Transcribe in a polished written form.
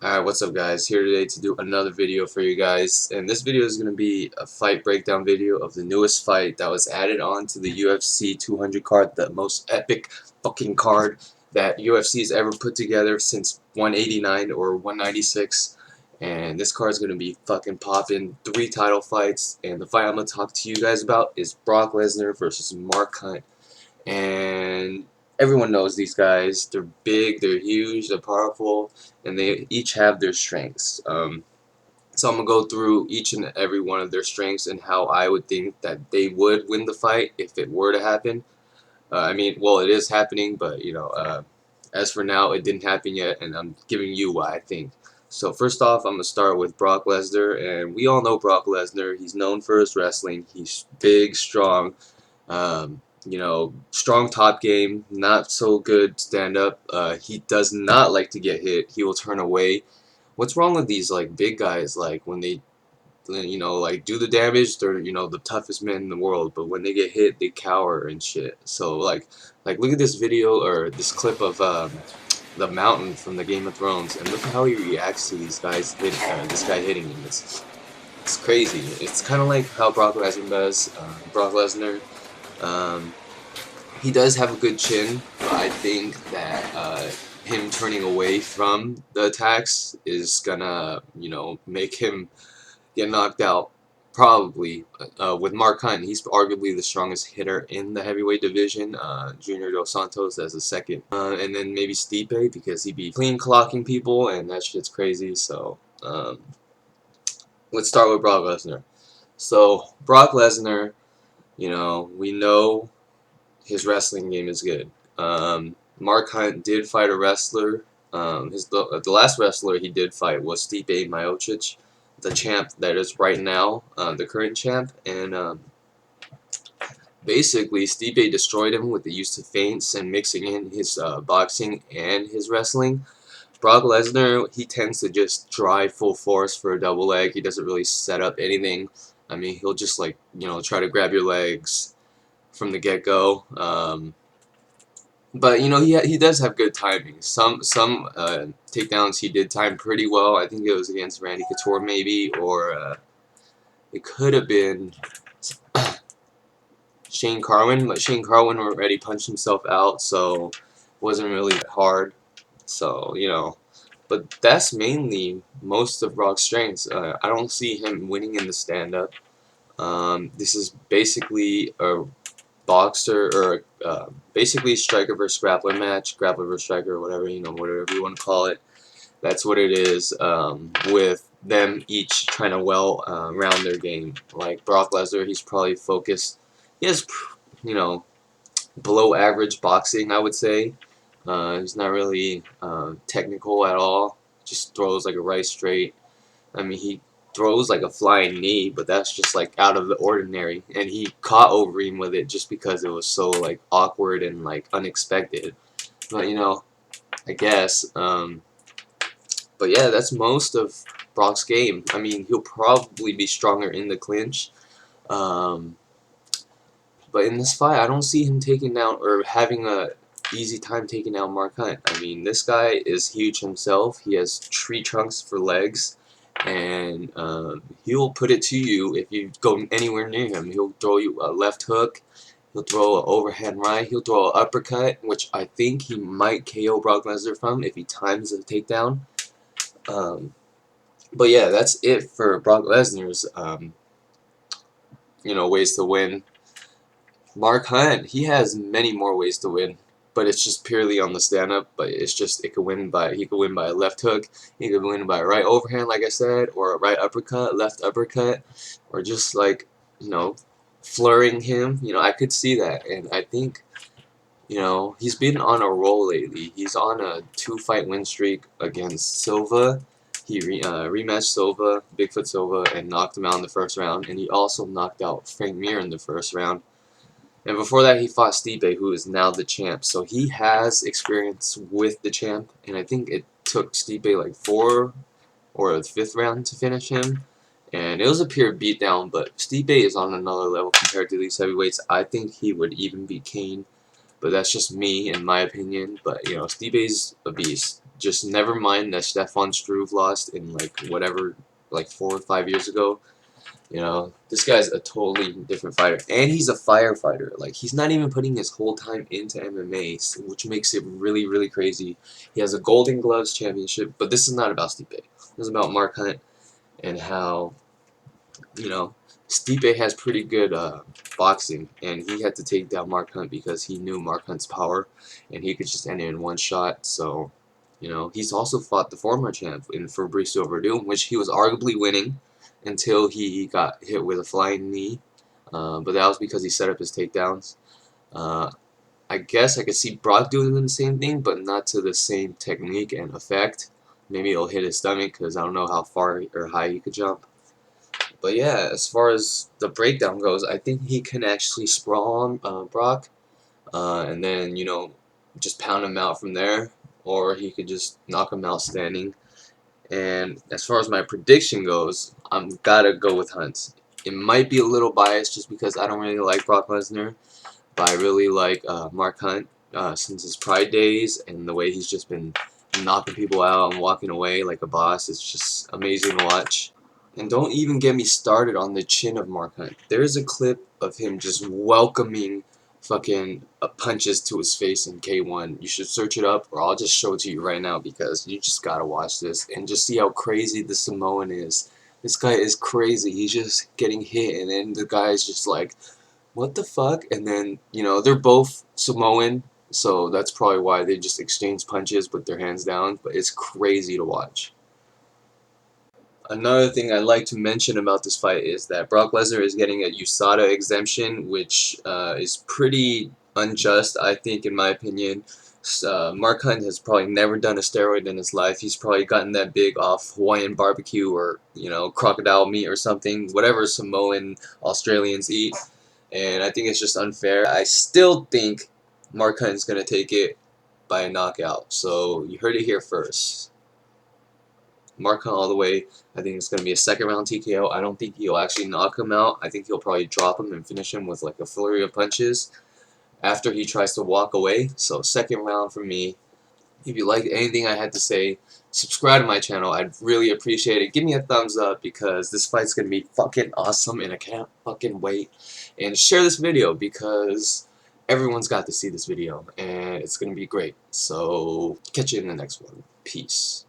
Alright, what's up guys? Here today to do another video for you guys, and this video is going to be a fight breakdown video of the newest fight that was added on to the UFC 200 card, the most epic fucking card that UFC's ever put together since 189 or 196, and this card is going to be fucking popping. 3 title fights, and the fight I'm going to talk to you guys about is Brock Lesnar versus Mark Hunt. And everyone knows these guys. They're big, they're huge, they're powerful, and they each have their strengths. So I'm going to go through each and every one of their strengths and how I would think that they would win the fight if it were to happen. I mean, well, it is happening, but, as for now, it didn't happen yet, and I'm giving you what I think. So first off, I'm going to start with Brock Lesnar, and we all know Brock Lesnar. He's known for his wrestling. He's big, strong, strong top game, not so good stand up. He does not like to get hit. He will turn away. What's wrong with these like big guys? Like when they, like do the damage, they're the toughest men in the world. But when they get hit, they cower and shit. So like look at this video or this clip of the Mountain from the Game of Thrones, and look at how he reacts to these guys this guy hitting him. It's crazy. It's kind of like how Brock Lesnar does. Brock Lesnar. Um, he does have a good chin, but I think that him turning away from the attacks is gonna, make him get knocked out. Probably. With Mark Hunt, he's arguably the strongest hitter in the heavyweight division. Junior Dos Santos as a second, and then maybe Stipe because he'd be clean clocking people, and that shit's crazy. So let's start with Brock Lesnar. So Brock Lesnar, we know his wrestling game is good. Mark Hunt did fight a wrestler. The last wrestler he did fight was Stipe Miocic, the champ that is right now, the current champ, and basically Stipe destroyed him with the use of feints and mixing in his boxing and his wrestling. Brock Lesnar, he tends to just drive full force for a double leg. He doesn't really set up anything. I mean, he'll just try to grab your legs from the get-go. But he does have good timing. Some takedowns he did time pretty well. I think it was against Randy Couture maybe, or it could have been Shane Carwin. But Shane Carwin already punched himself out, so it wasn't really that hard. So but that's mainly most of Brock's strengths. I don't see him winning in the stand-up. This is basically a boxer or basically striker versus grappler match, grappler versus striker, whatever whatever you want to call it. That's what it is. With them each trying to round their game. Like Brock Lesnar, he's probably focused. He has below average boxing, I would say. He's not really technical at all. Just throws like a right straight. I mean, he throws like a flying knee, but that's just like out of the ordinary. And he caught Overeem with it just because it was so like awkward and like unexpected. But I guess. But yeah, that's most of Brock's game. I mean, he'll probably be stronger in the clinch. Um, but in this fight, I don't see him taking down or having a easy time taking down Mark Hunt. I mean, this guy is huge himself. He has tree trunks for legs, and he'll put it to you if you go anywhere near him. He'll throw you a left hook. He'll throw an overhand right. He'll throw an uppercut, which I think he might KO Brock Lesnar from if he times the takedown. But yeah, that's it for Brock Lesnar's ways to win. Mark Hunt, he has many more ways to win, but it's just purely on the stand-up. But it's just he could win by a left hook, he could win by a right overhand, like I said, or a right uppercut, left uppercut, or just like flurrying him. I could see that, and I think he's been on a roll lately. He's on a 2-fight win streak against Silva. He rematched Silva, Bigfoot Silva, and knocked him out in the first round, and he also knocked out Frank Mir in the first round. And before that, he fought Stipe, who is now the champ. So he has experience with the champ, and I think it took Stipe like 4 or the 5th round to finish him. And it was a pure beatdown, but Stipe is on another level compared to these heavyweights. I think he would even beat Kane, but that's just me, in my opinion. But Stipe's a beast. Just never mind that Stefan Struve lost in like whatever, like 4 or 5 years ago. You know, this guy's a totally different fighter, and he's a firefighter. Like, he's not even putting his whole time into MMA, which makes it really, really crazy. He has a Golden Gloves championship, but this is not about Stipe. This is about Mark Hunt and how, you know, Stipe has pretty good boxing, and he had to take down Mark Hunt because he knew Mark Hunt's power, and he could just end it in one shot. So, you know, he's also fought the former champ in Fabricio Verdum, which he was arguably winning until he got hit with a flying knee. But that was because he set up his takedowns. Uh, I guess I could see Brock doing the same thing, but not to the same technique and effect. Maybe it'll hit his stomach because I don't know how far or high he could jump. But yeah, as far as the breakdown goes, I think he can actually sprawl Brock, and then, you know, just pound him out from there, or he could just knock him out standing. And as far as my prediction goes, I'm gotta go with Hunt. It might be a little biased just because I don't really like Brock Lesnar, but I really like Mark Hunt since his Pride days, and the way he's just been knocking people out and walking away like a boss. It's just amazing to watch. And don't even get me started on the chin of Mark Hunt. There's a clip of him just welcoming fucking punches to his face in K1. You should search it up, or I'll just show it to you right now because you just gotta watch this and just see how crazy the Samoan is. This guy is crazy. He's just getting hit, and then the guy's just like, what the fuck? And then, you know, they're both Samoan, so that's probably why they just exchange punches with their hands down, but it's crazy to watch. Another thing I'd like to mention about this fight is that Brock Lesnar is getting a USADA exemption, which is pretty unjust, I think, in my opinion. Mark Hunt has probably never done a steroid in his life. He's probably gotten that big off Hawaiian barbecue or, you know, crocodile meat or something, whatever Samoan Australians eat. And I think it's just unfair. I still think Mark Hunt is going to take it by a knockout. So you heard it here first. Mark Hunt all the way. I think it's going to be a second round TKO. I don't think he'll actually knock him out. I think he'll probably drop him and finish him with like a flurry of punches after he tries to walk away. So second round for me. If you liked anything I had to say, subscribe to my channel. I'd really appreciate it. Give me a thumbs up because this fight's going to be fucking awesome and I can't fucking wait. And share this video because everyone's got to see this video and it's going to be great. So catch you in the next one. Peace.